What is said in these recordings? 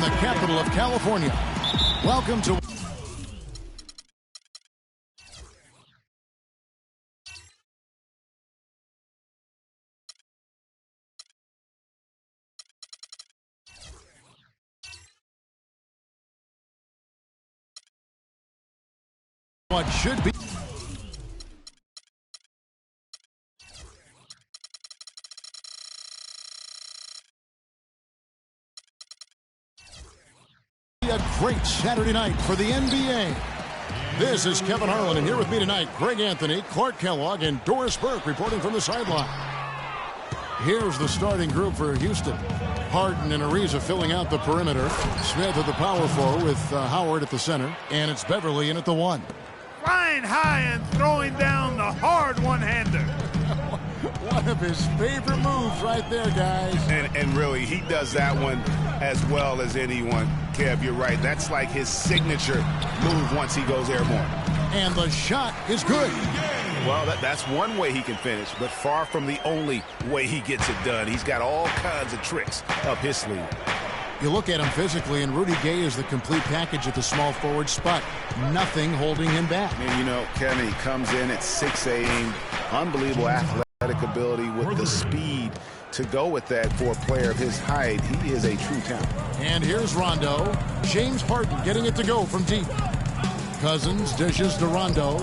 the capital of California. Welcome to... what should be... a great Saturday night for the NBA. This is Kevin Harlan, and here with me tonight, Greg Anthony, Clark Kellogg, and Doris Burke reporting from the sideline. Here's the starting group for Houston. Harden and Ariza filling out the perimeter. Smith at the power forward with Howard at the center, and it's Beverly in at the one. Flying high and throwing down the hard one-hander. One of his favorite moves right there, guys. And really, he does that one as well as anyone. Kev, you're right. That's like his signature move once he goes airborne. And the shot is good. Well, that's one way he can finish, but far from the only way he gets it done. He's got all kinds of tricks up his sleeve. You look at him physically, and Rudy Gay is the complete package at the small forward spot. Nothing holding him back. And, you know, Kevin, he comes in at 6'8", unbelievable athletic ability with the speed to go with that for a player of his height. He is a true talent. And here's Rondo. James Harden getting it to go from deep. Cousins dishes to Rondo.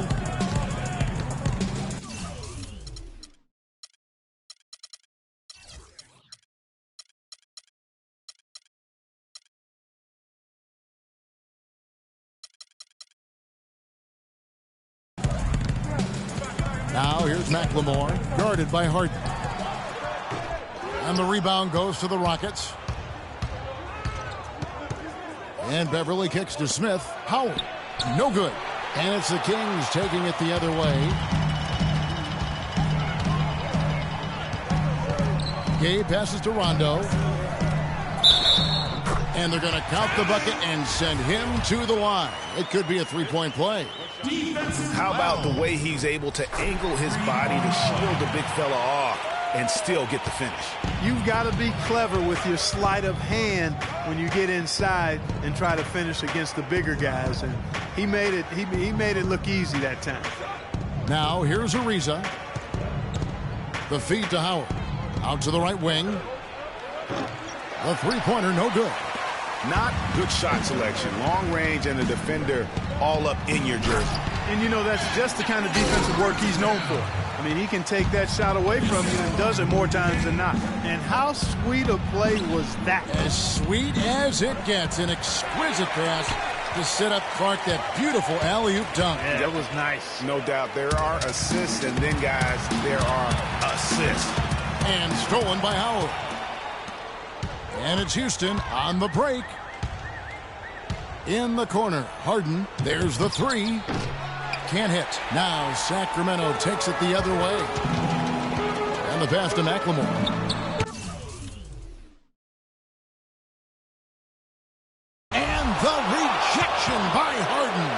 Now here's McLemore, guarded by Harden. And the rebound goes to the Rockets. And Beverly kicks to Smith. Howard, no good. And it's the Kings taking it the other way. Gabe passes to Rondo. And they're going to count the bucket and send him to the line. It could be a three-point play. How about the way he's able to angle his body to shield the big fella off and still get the finish? You've got to be clever with your sleight of hand when you get inside and try to finish against the bigger guys. And he made it look easy that time. Now here's Ariza. The feed to Howard. Out to the right wing. The three-pointer, no good. Not good shot selection. Long range and the defender all up in your jersey. And, you know, that's just the kind of defensive work he's known for. I mean, he can take that shot away from you and does it more times than not. And how sweet a play was that? As sweet as it gets. An exquisite pass to set up Clark that beautiful alley-oop dunk. Yeah, that was nice. No doubt. There are assists, and then, guys, there are assists. And stolen by Howard. And it's Houston on the break. In the corner, Harden. There's the three. Can't hit. Now Sacramento takes it the other way. And the pass to McLemore. And the rejection by Harden.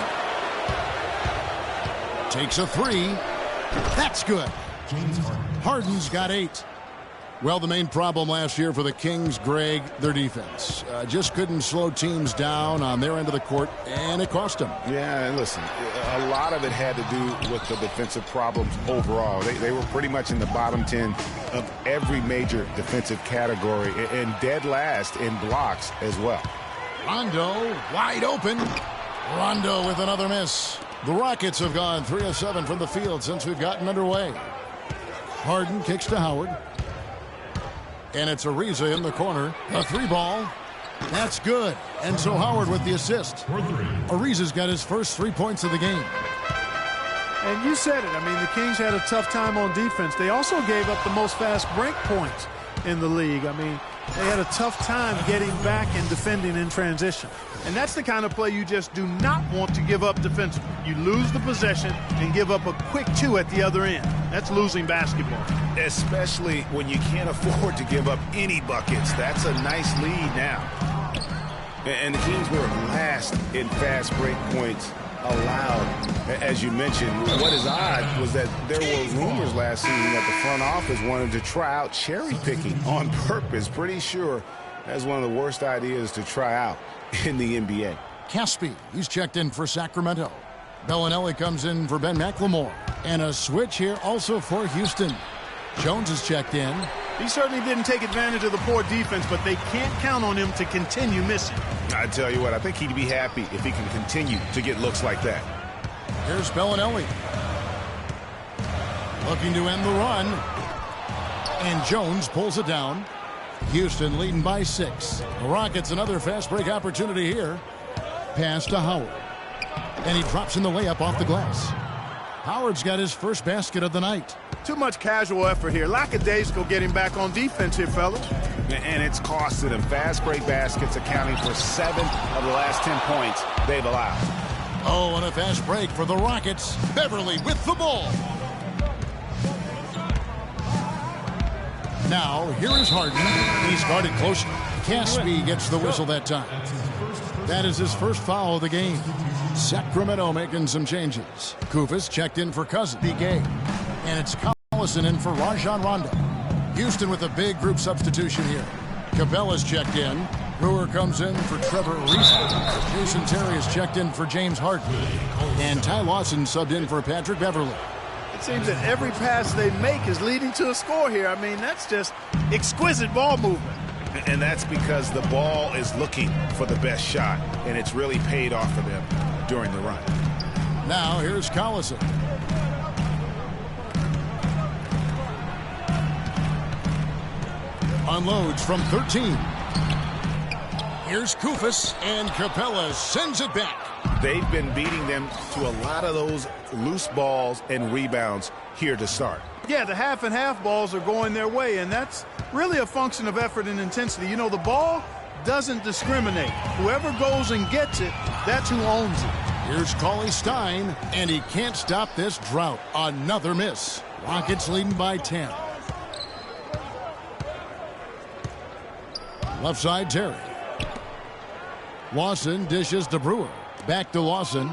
Takes a three. That's good. James Harden. Harden's got 8. Well, the main problem last year for the Kings, Greg, their defense. Just couldn't slow teams down on their end of the court, and it cost them. Yeah, and listen, a lot of it had to do with the defensive problems overall. They were pretty much in the bottom 10 of every major defensive category, and dead last in blocks as well. Rondo wide open. Rondo with another miss. The Rockets have gone 3 of 7 from the field since we've gotten underway. Harden kicks to Howard. And it's Ariza in the corner. A 3-ball. That's good. And so Howard with the assist. Ariza's got his first 3 points of the game. And you said it. I mean, the Kings had a tough time on defense. They also gave up the most fast break points in the league. I mean, they had a tough time getting back and defending in transition. And that's the kind of play you just do not want to give up defensively. You lose the possession and give up a quick 2 at the other end. That's losing basketball. Especially when you can't afford to give up any buckets. That's a nice lead now. And the Kings were last in fast break points allowed. As you mentioned, what is odd was that there were rumors last season that the front office wanted to try out cherry picking on purpose. Pretty sure That's one of the worst ideas to try out in the NBA. Caspi, he's checked in for Sacramento. Bellinelli comes in for Ben McLemore. And a switch here also for Houston. Jones is checked in. He certainly didn't take advantage of the poor defense, but they can't count on him to continue missing. I tell you what, I think he'd be happy if he can continue to get looks like that. Here's Bellinelli. Looking to end the run. And Jones pulls it down. Houston leading by 6. The Rockets another fast break opportunity here. Pass to Howard. And he drops in the layup off the glass. Howard's got his first basket of the night. Too much casual effort here. Lackadaisical getting back on defense here, fellas. And it's costed him. Fast break baskets accounting for 7 of the last 10 points they've allowed. Oh, and a fast break for the Rockets. Beverly with the ball. Now, here is Harden. He's guarded closely. Caspi gets the whistle that time. That is his first foul of the game. Sacramento making some changes. Kufis checked in for Cousins. Gay. And it's Collison in for Rajon Rondo. Houston with a big group substitution here. Capella's checked in. Brewer comes in for Trevor Ariza. Jason Terry is checked in for James Harden. And Ty Lawson subbed in for Patrick Beverly. It seems that every pass they make is leading to a score here. I mean, that's just exquisite ball movement. And that's because the ball is looking for the best shot, and it's really paid off for them during the run. Now here's Collison. Unloads from 13. Here's Kufis, and Capella sends it back. They've been beating them to a lot of those loose balls and rebounds here to start. Yeah, the half and half balls are going their way, and that's really a function of effort and intensity. You know, the ball doesn't discriminate. Whoever goes and gets it, that's who owns it. Here's Cauley Stein, and he can't stop this drought. Another miss. Rockets leading by 10. Left side, Terry. Lawson dishes to Brewer. Back to Lawson.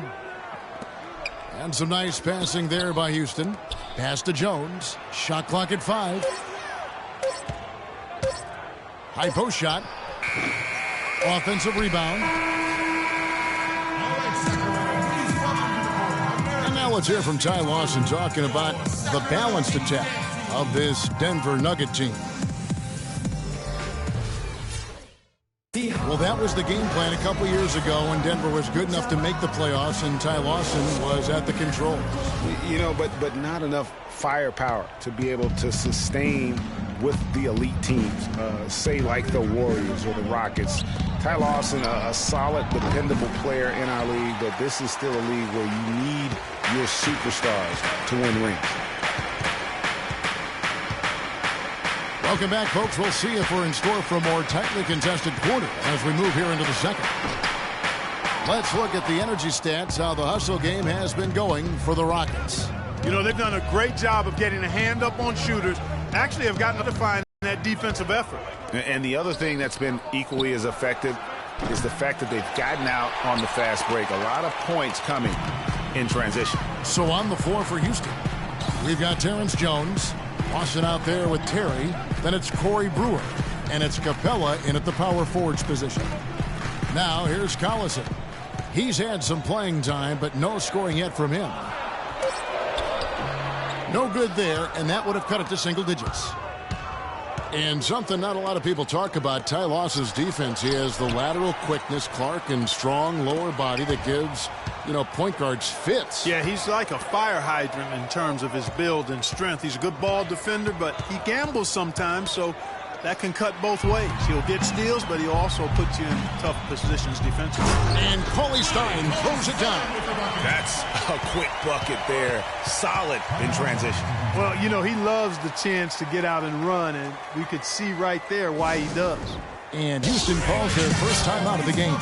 And some nice passing there by Houston. Pass to Jones. Shot clock at 5. High post shot. Offensive rebound. And now let's hear from Ty Lawson talking about the balanced attack of this Denver Nugget team. Well, that was the game plan a couple years ago when Denver was good enough to make the playoffs and Ty Lawson was at the controls. You know, but not enough firepower to be able to sustain with the elite teams, say like the Warriors or the Rockets. Ty Lawson, a solid, dependable player in our league, but this is still a league where you need your superstars to win rings. Welcome back, folks. We'll see if we're in store for a more tightly contested quarter as we move here into the second. Let's look at the energy stats, how the hustle game has been going for the Rockets. You know, they've done a great job of getting a hand up on shooters. Actually have gotten to find that defensive effort. And the other thing that's been equally as effective is the fact that they've gotten out on the fast break. A lot of points coming in transition. So on the floor for Houston, we've got Terrence Jones. Lawson out there with Terry. Then it's Corey Brewer. And it's Capella in at the power forwards position. Now here's Collison. He's had some playing time, but no scoring yet from him. No good there, and that would have cut it to single digits. And something not a lot of people talk about, Ty Lawson's defense. He has the lateral quickness, Clark, and strong lower body that gives, you know, point guards fits. Yeah, he's like a fire hydrant in terms of his build and strength. He's a good ball defender, but he gambles sometimes, so that can cut both ways. He'll get steals, but he'll also put you in tough positions defensively. And Cauley Stein throws it down. That's a quick bucket there. Solid in transition. Well, you know, he loves the chance to get out and run, and we could see right there why he does. And Houston calls their first time out of the game.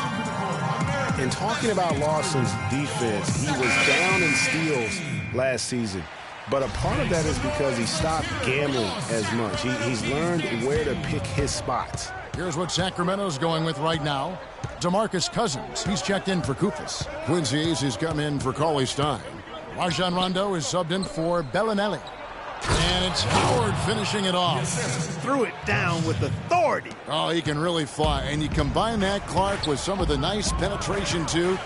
In talking about Lawson's defense, he was down in steals last season. But a part of that is because he stopped gambling as much. He's learned where to pick his spots. Here's what Sacramento's going with right now. DeMarcus Cousins, he's checked in for Kufis. Quincy Aces come in for Cauley Stein. Rajon Rondo is subbed in for Bellinelli. And it's Howard finishing it off. Threw it down with authority. Oh, he can really fly. And you combine that, Clark, with some of the nice penetration, too,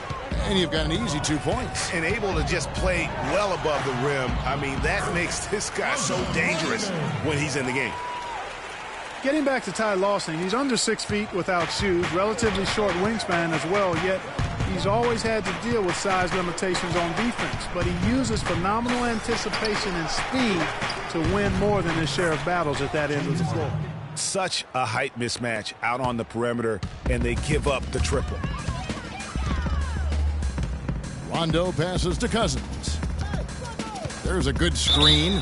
and you've got an easy 2 points. And able to just play well above the rim. I mean, that makes this guy so dangerous when he's in the game. Getting back to Ty Lawson, he's under 6 feet without shoes, relatively short wingspan as well, yet he's always had to deal with size limitations on defense. But he uses phenomenal anticipation and speed to win more than his share of battles at that end of the floor. Such a height mismatch out on the perimeter, and they give up the triple. Rondo passes to Cousins. There's a good screen.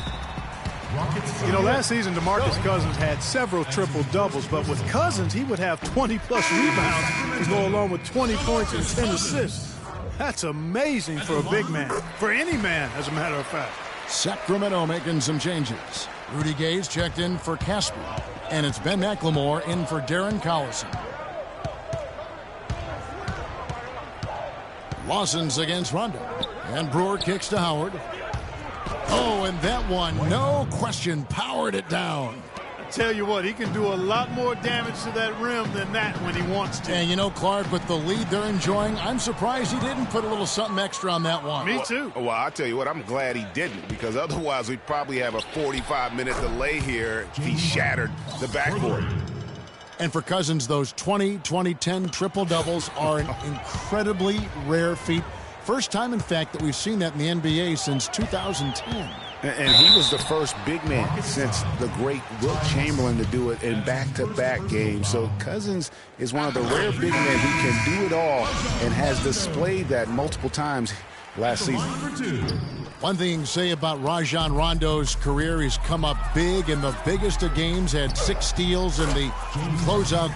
You know, last season, DeMarcus Cousins had several triple-doubles, but with Cousins, he would have 20-plus rebounds to go along with 20 points and 10 assists. That's amazing for a big man, for any man, as a matter of fact. Sacramento making some changes. Rudy Gay's checked in for Casper, and it's Ben McLemore in for Darren Collison. Lawson's against Rondo, and Brewer kicks to Howard. Oh, and that one, no question, powered it down. I tell you what, he can do a lot more damage to that rim than that when he wants to. And you know, Clark, with the lead they're enjoying, I'm surprised he didn't put a little something extra on that one. Me too. Well, I'll tell you what, I'm glad he didn't, because otherwise we'd probably have a 45-minute delay here if he shattered the backboard. And for Cousins, those 20-20-10 triple-doubles are an incredibly rare feat. First time, in fact, that we've seen that in the NBA since 2010. And he was the first big man since the great Wilt Chamberlain to do it in back-to-back games. So Cousins is one of the rare big men who can do it all and has displayed that multiple times last season. One thing you can say about Rajon Rondo's career, he's come up big in the biggest of games, had 6 steals in the closeout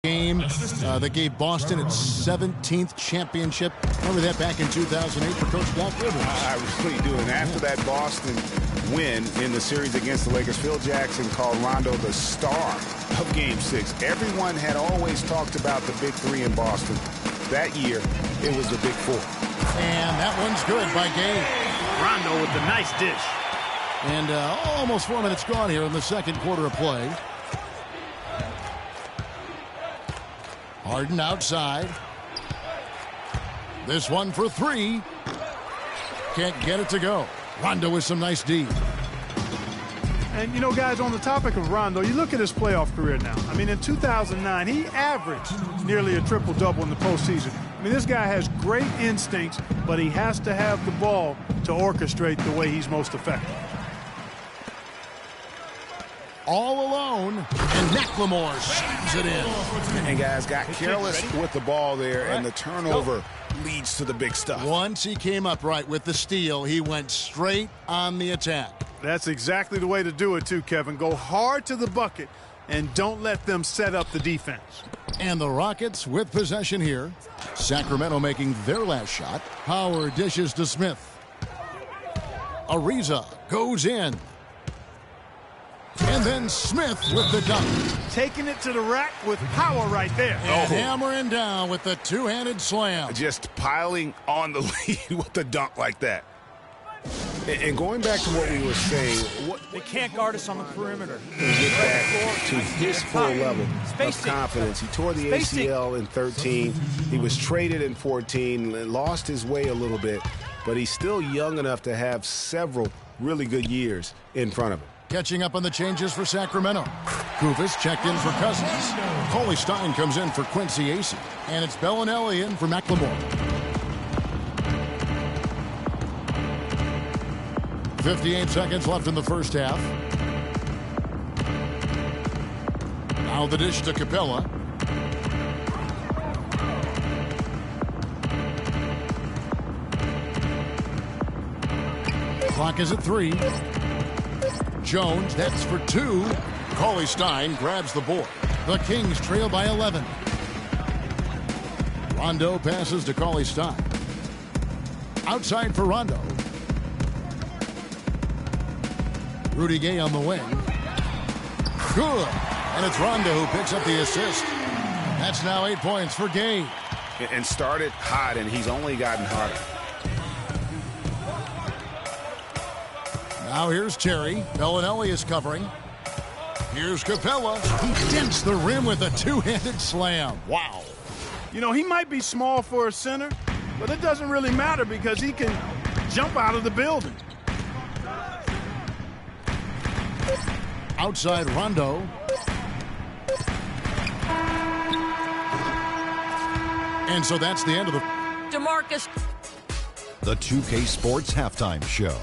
game that gave Boston its 17th championship. Remember that back in 2008 for Coach Doc Rivers. I really do. And after that Boston win in the series against the Lakers, Phil Jackson called Rondo the star of Game 6. Everyone had always talked about the big three in Boston. That year, it was the big four. And that one's good by Gay. Rondo with the nice dish. And almost 4 minutes gone here in the second quarter of play. Harden outside. This one for 3. Can't get it to go. Rondo with some nice D. And, you know, guys, on the topic of Rondo, you look at his playoff career now. I mean, in 2009, he averaged nearly a triple-double in the postseason. I mean, this guy has great instincts, but he has to have the ball to orchestrate the way he's most effective. All alone, and McLemore slams it in. And guys got careless with the ball there, and the turnover leads to the big stuff. Once he came up right with the steal, he went straight on the attack. That's exactly the way to do it, too, Kevin. Go hard to the bucket and don't let them set up the defense. And the Rockets with possession here. Sacramento making their last shot. Howard dishes to Smith. Ariza goes in. And then Smith with the dunk. Taking it to the rack with power right there. And hammering down with the two-handed slam. Just piling on the lead with the dunk like that. And going back to what we were saying, they can't guard us on the perimeter. Get back to his full level of confidence. He tore the ACL in 13. He was traded in 14, lost his way a little bit, but he's still young enough to have several really good years in front of him. Catching up on the changes for Sacramento. Kufis checked in for Cousins. Coley Stein comes in for Quincy Acey. And it's Bellinelli in for McLemore. 58 seconds left in the first half. Now the dish to Capella. Clock is at 3. Jones, that's for 2. Coley Stein grabs the board. The Kings trail by 11. Rondo passes to Coley Stein. Outside for Rondo. Rudy Gay on the wing. Good. And it's Rondo who picks up the assist. That's now 8 points for Gay. And started hot, and he's only gotten hotter. Now here's Terry. Bellinelli is covering. Here's Capella. He dents the rim with a two-handed slam. Wow. You know, he might be small for a center, but it doesn't really matter because he can jump out of the building. Outside Rondo. And so that's the end of the DeMarcus. The 2K Sports Halftime Show.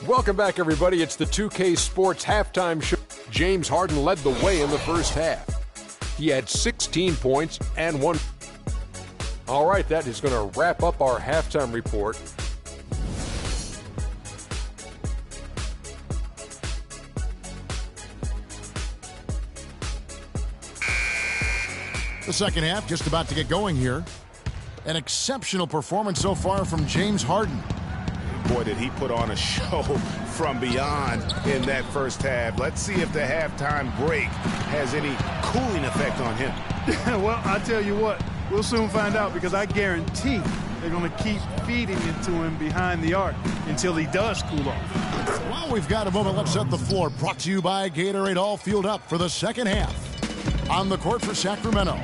Welcome back, everybody. It's the 2K Sports Halftime Show. James Harden led the way in the first half. He had 16 points and one. All right, that is going to wrap up our halftime report. The second half just about to get going here. An exceptional performance so far from James Harden. Boy, did he put on a show from beyond in that first half. Let's see if the halftime break has any cooling effect on him. Well, I tell you what, we'll soon find out because I guarantee they're going to keep feeding it to him behind the arc until he does cool off. Well, we've got a moment. Let's set the floor. Brought to you by Gatorade. All fueled up for the second half. On the court for Sacramento,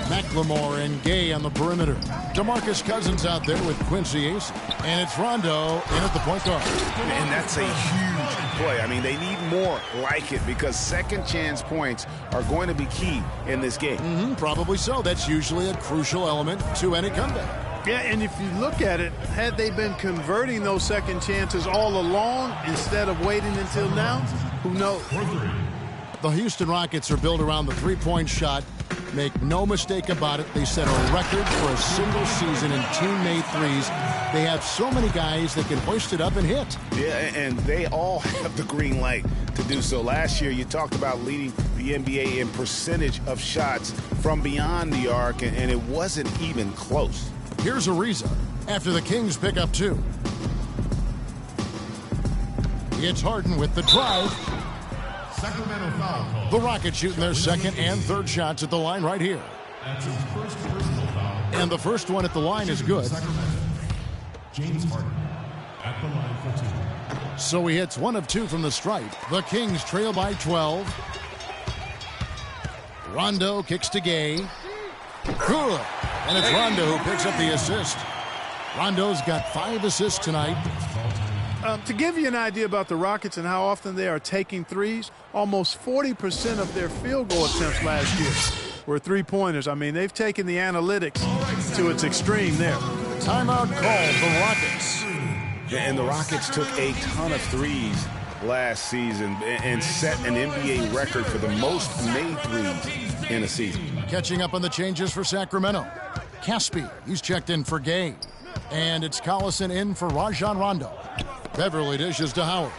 McLemore and Gay on the perimeter. DeMarcus Cousins out there with Quincy Ace. And it's Rondo in at the point guard. And that's a huge play. I mean, they need more like it because second chance points are going to be key in this game. Probably so. That's usually a crucial element to any comeback. Yeah, and if you look at it, had they been converting those second chances all along instead of waiting until now, who knows? The Houston Rockets are built around the three-point shot. Make no mistake about it, they set a record for a single season in team-made threes. They have so many guys that can hoist it up and hit. Yeah, and they all have the green light to do so. Last year, you talked about leading the NBA in percentage of shots from beyond the arc, and it wasn't even close. Here's Ariza after the Kings pick up two. It's Harden with the drive. Sacramento foul call. The Rockets shooting their second and third shots at the line right here. That's his first personal foul. And the first one at the line is good. Sacramento. James Harden at the line for two. So he hits one of two from the stripe. The Kings trail by 12. Rondo kicks to Gay. Good. And it's Rondo who picks up the assist. Rondo's got 5 assists tonight. To give you an idea about the Rockets and how often they are taking threes, almost 40% of their field goal attempts last year were three-pointers. I mean, they've taken the analytics to its extreme there. Timeout call for Rockets. And the Rockets took a ton of threes last season and set an NBA record for the most made threes in a season. Catching up on the changes for Sacramento. Caspi, he's checked in for Gay. And it's Collison in for Rajon Rondo. Beverly dishes to Howard.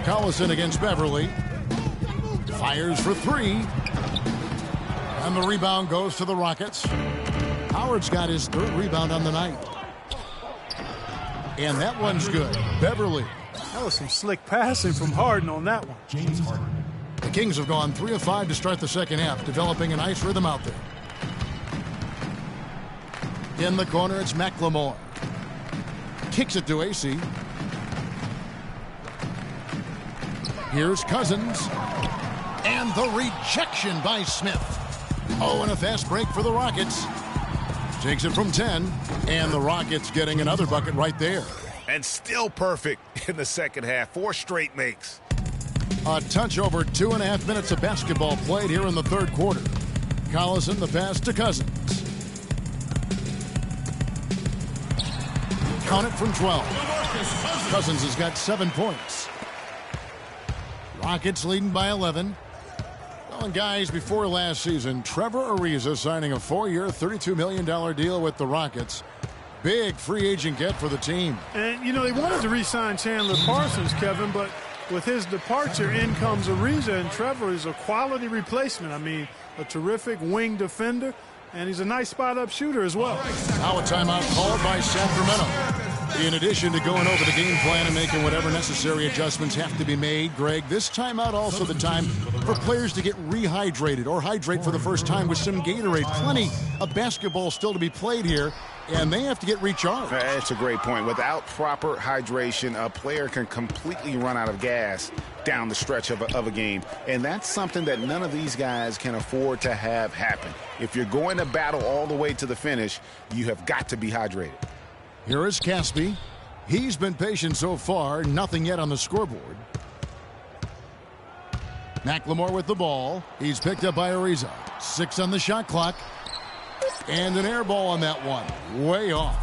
Collison against Beverly. Fires for three. And the rebound goes to the Rockets. Howard's got his third rebound on the night. And that one's good. Beverly. That was some slick passing from Harden on that one. James Harden. The Kings have gone 3 of 5 to start the second half, developing a nice rhythm out there. In the corner, it's McLemore. Kicks it to AC. Here's Cousins. And the rejection by Smith. Oh, and a fast break for the Rockets. Takes it from 10. And the Rockets getting another bucket right there. And still perfect in the second half. 4 straight makes. A touch over 2.5 minutes of basketball played here in the third quarter. Collison, the pass to Cousins. Count it from 12. Cousins has got 7 points. Rockets leading by 11. Well, and guys, before last season, Trevor Ariza signing a 4-year, $32 million deal with the Rockets. Big free agent get for the team. And, you know, they wanted to re-sign Chandler Parsons, Kevin, but with his departure, in comes Ariza, and Trevor is a quality replacement. I mean, a terrific wing defender, and he's a nice spot-up shooter as well. Now a timeout called by Sacramento. In addition to going over the game plan and making whatever necessary adjustments have to be made, Greg, this timeout also the time for players to get rehydrated or hydrate for the first time with some Gatorade. Plenty of basketball still to be played here, and they have to get recharged. That's a great point. Without proper hydration, a player can completely run out of gas down the stretch of a game, and that's something that none of these guys can afford to have happen. If you're going to battle all the way to the finish, you have got to be hydrated. Here is Caspi. He's been patient so far. Nothing yet on the scoreboard. McLemore with the ball. He's picked up by Ariza. 6 on the shot clock. And an air ball on that one. Way off.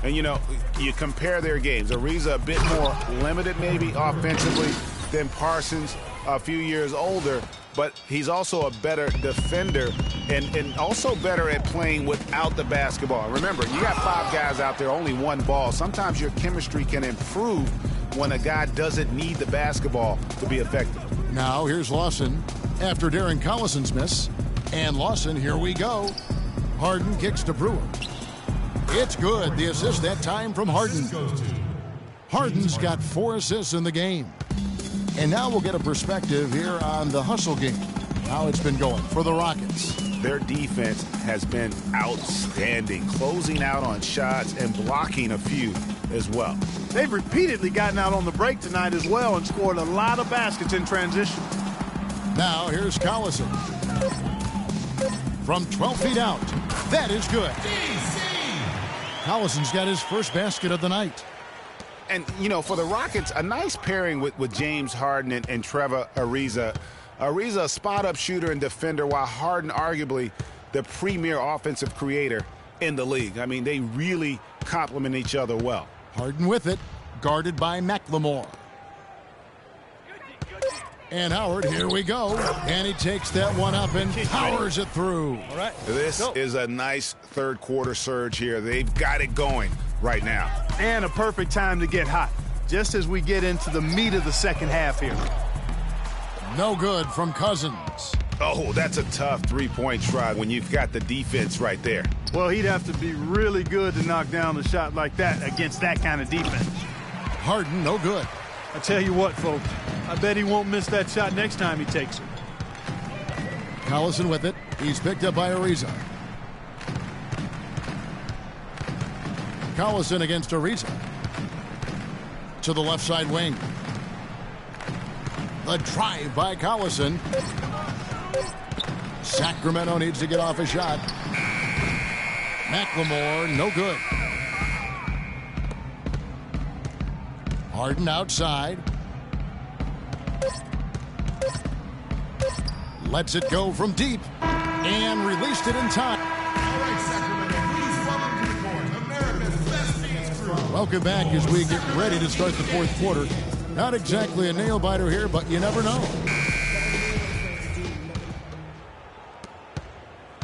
And, you know, you compare their games. Ariza a bit more limited maybe offensively than Parsons, a few years older. But he's also a better defender and also better at playing without the basketball. Remember, you got 5 guys out there, only 1 ball. Sometimes your chemistry can improve when a guy doesn't need the basketball to be effective. Now here's Lawson after Darren Collison's miss. And Lawson, here we go. Harden kicks to Brewer. It's good. The assist that time from Harden. Harden's got 4 assists in the game. And now we'll get a perspective here on the hustle game, how it's been going for the Rockets. Their defense has been outstanding, closing out on shots and blocking a few as well. They've repeatedly gotten out on the break tonight as well and scored a lot of baskets in transition. Now here's Collison. From 12 feet out. That is good. Collison's got his first basket of the night. And, you know, for the Rockets, a nice pairing with James Harden and Trevor Ariza. Ariza, a spot-up shooter and defender, while Harden arguably the premier offensive creator in the league. I mean, they really complement each other well. Harden with it, guarded by McLemore. And Howard, here we go. And he takes that one up and powers it through. All right. This is a nice third-quarter surge here. They've got it going right now. And a perfect time to get hot, just as we get into the meat of the second half here. No good from Cousins. Oh, that's a tough three-point try when you've got the defense right there. Well, he'd have to be really good to knock down a shot like that against that kind of defense. Harden, no good. I tell you what, folks, I bet he won't miss that shot next time he takes it. Collison with it. He's picked up by Ariza. Collison against Ariza. To the left side wing. The drive by Collison. Sacramento needs to get off a shot. McLemore, no good. Harden outside. Lets it go from deep. And released it in time. All right, Sacramento, please welcome to the court America's best dance crew. Welcome back as we get ready to start the fourth quarter. Not exactly a nail-biter here, but you never know.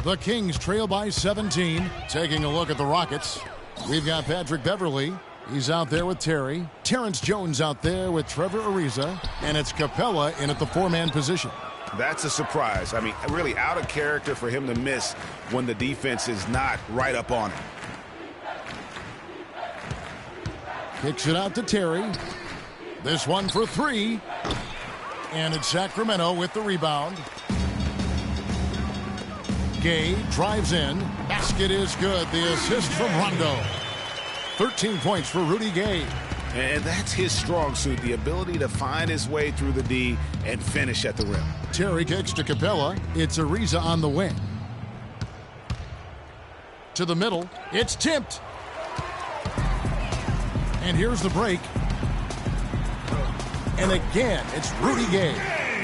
The Kings trail by 17. Taking a look at the Rockets. We've got Patrick Beverley. He's out there with Terry. Terrence Jones out there with Trevor Ariza. And it's Capella in at the 4-man position. That's a surprise. I mean, really out of character for him to miss when the defense is not right up on him. Kicks it out to Terry. This one for 3. And it's Sacramento with the rebound. Gay drives in. Basket is good. The assist from Rondo. 13 points for Rudy Gay. And that's his strong suit, the ability to find his way through the D and finish at the rim. Terry kicks to Capella. It's Ariza on the wing. To the middle. It's tipped. And here's the break. And again, it's Rudy Gay.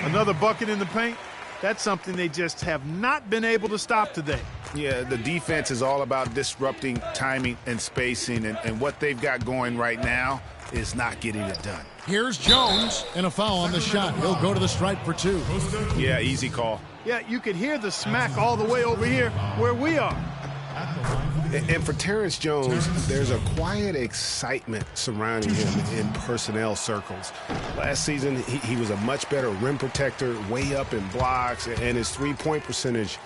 Another bucket in the paint. That's something they just have not been able to stop today. Yeah, the defense is all about disrupting timing and spacing, and what they've got going right now is not getting it done. Here's Jones, and a foul on the shot. He'll go to the stripe for 2. Yeah, easy call. Yeah, you could hear the smack all the way over here where we are. And for Terrence Jones, there's a quiet excitement surrounding him in personnel circles. Last season, he was a much better rim protector, way up in blocks, and his three-point percentage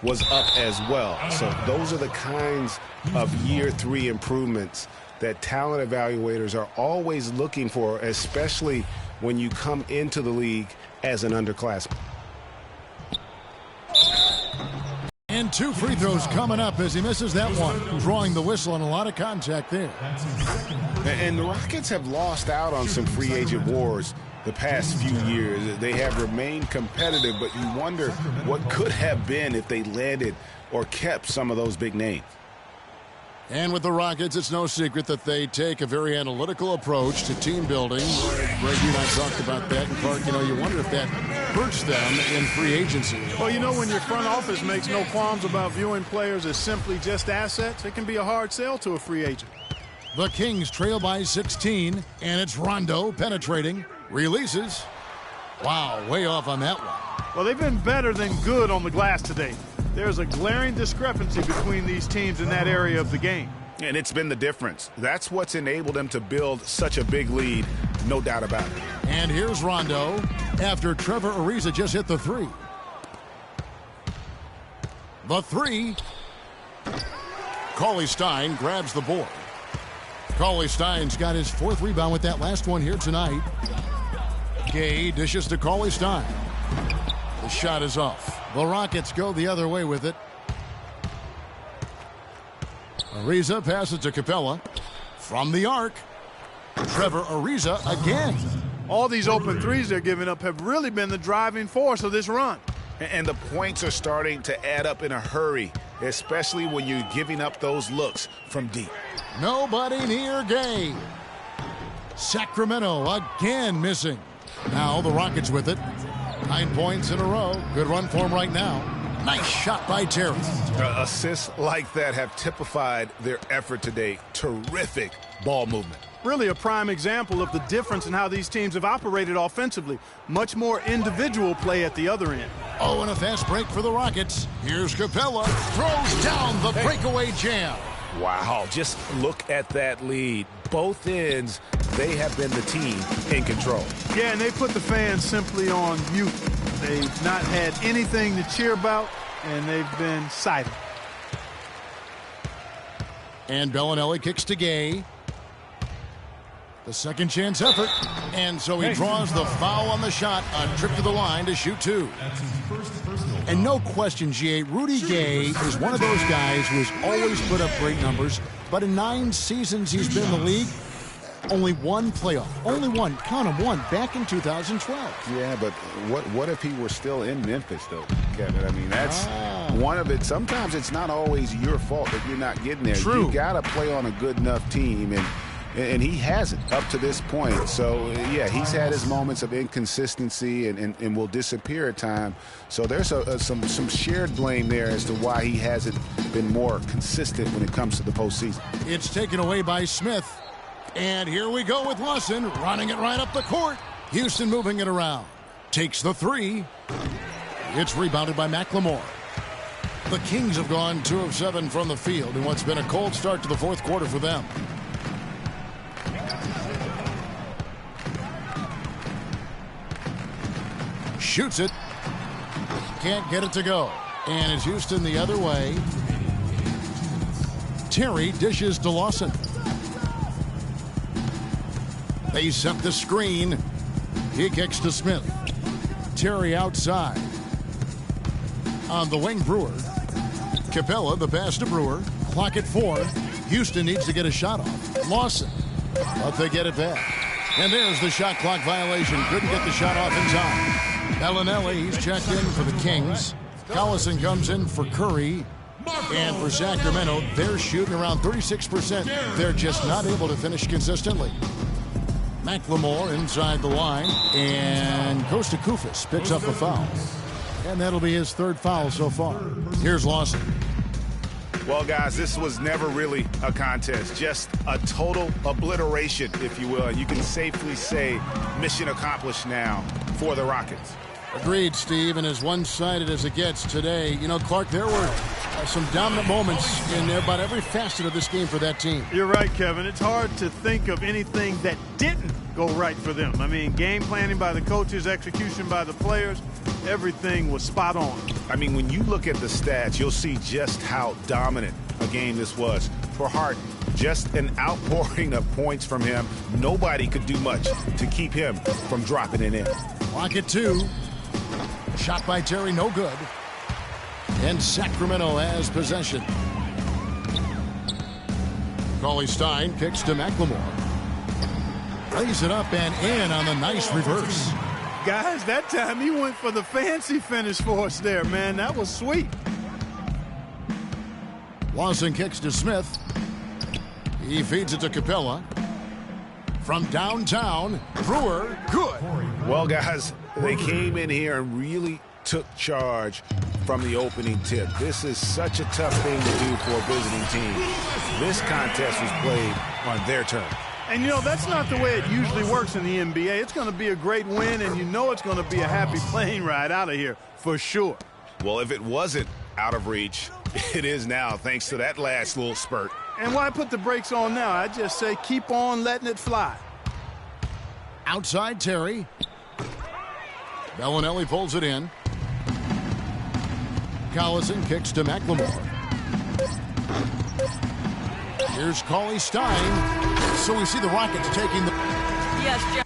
was up as well. So those are the kinds of year 3 improvements that talent evaluators are always looking for, especially when you come into the league as an underclassman. And 2 free throws coming up as he misses that one, drawing the whistle and a lot of contact there. And the Rockets have lost out on some free agent wars the past few years. They have remained competitive, but you wonder what could have been if they landed or kept some of those big names. And with the Rockets, it's no secret that they take a very analytical approach to team building. Greg, you and I talked about that. And Clark, you wonder if that hurts them in free agency. Well, when your front office makes no qualms about viewing players as simply just assets, it can be a hard sell to a free agent. The Kings trail by 16, and it's Rondo penetrating, releases. Wow, way off on that one. Well, they've been better than good on the glass today. There's a glaring discrepancy between these teams in that area of the game. And it's been the difference. That's what's enabled them to build such a big lead, no doubt about it. And here's Rondo after Trevor Ariza just hit the 3. The 3. Cauley-Stein grabs the board. Cauley-Stein's got his 4th rebound with that last one here tonight. Gay dishes to Cauley-Stein. The shot is off. The Rockets go the other way with it. Ariza passes to Capella. From the arc, Trevor Ariza again. All these open threes they're giving up have really been the driving force of this run. And the points are starting to add up in a hurry, especially when you're giving up those looks from deep. Nobody near Gay. Sacramento again missing. Now the Rockets with it. 9 points in a row. Good run for him right now. Nice shot by Terry. Assists like that have typified their effort today. Terrific ball movement. Really a prime example of the difference in how these teams have operated offensively. Much more individual play at the other end. Oh, and a fast break for the Rockets. Here's Capella. Throws down the breakaway jam. Wow, just look at that lead. Both ends, they have been the team in control. Yeah, and they put the fans simply on mute. They've not had anything to cheer about, and they've been silent. And Bellinelli kicks to Gay. The second chance effort. And so he draws the foul on the shot. A trip to the line to shoot 2. And no question, G.A., Rudy Gay is one of those guys who has always put up great numbers. But in 9 seasons he's been in the league, only one playoff. Only one. Count him, one. Back in 2012. Yeah, but what if he were still in Memphis, though, Kevin? I mean, that's one of it. Sometimes it's not always your fault that you're not getting there. True. You got to play on a good enough team, and he hasn't up to this point. So, yeah, he's had his moments of inconsistency and will disappear at times. So there's some shared blame there as to why he hasn't been more consistent when it comes to the postseason. It's taken away by Smith. And here we go with Lawson running it right up the court. Houston moving it around. Takes the 3. It's rebounded by McLemore. The Kings have gone 2 of 7 from the field in what's been a cold start to the 4th quarter for them. Shoots it. Can't get it to go. And it's Houston the other way. Terry dishes to Lawson. They set the screen. He kicks to Smith. Terry outside. On the wing, Brewer. Capella, the pass to Brewer. Clock at 4. Houston needs to get a shot off. Lawson. But they get it back. And there's the shot clock violation. Couldn't get the shot off in time. Bellinelli, he's checked in for the Kings. Collison comes in for Curry. And for Sacramento, they're shooting around 36%. They're just not able to finish consistently. McLemore inside the line, and Kosta Koufos picks up a foul. And that'll be his 3rd foul so far. Here's Lawson. Well, guys, this was never really a contest, just a total obliteration, if you will. And you can safely say mission accomplished now for the Rockets. Agreed, Steve, and as one-sided as it gets today. You know, Clark, there were some dominant moments in about every facet of this game for that team. You're right, Kevin. It's hard to think of anything that didn't go right for them. I mean, game planning by the coaches, execution by the players, everything was spot on. I mean, when you look at the stats, you'll see just how dominant a game this was for Harden. Just an outpouring of points from him. Nobody could do much to keep him from dropping it in. Clock at 2. Shot by Terry, no good. And Sacramento has possession. Cauley-Stein kicks to McLemore. Lays it up and in on the nice reverse. Guys, that time he went for the fancy finish for us there, man. That was sweet. Lawson kicks to Smith. He feeds it to Capella. From downtown, Brewer, good. Well, guys, they came in here and really took charge from the opening tip. This is such a tough thing to do for a visiting team. This contest was played on their turn. And, you know, that's not the way it usually works in the NBA. It's going to be a great win, and you know it's going to be a happy plane ride out of here for sure. Well, if it wasn't out of reach, it is now, thanks to that last little spurt. And why put the brakes on now? I just say keep on letting it fly. Outside Terry. Bellinelli pulls it in. Collison kicks to McLemore. Here's Cauley-Stein. So we see the Rockets taking the... Yes, Jim.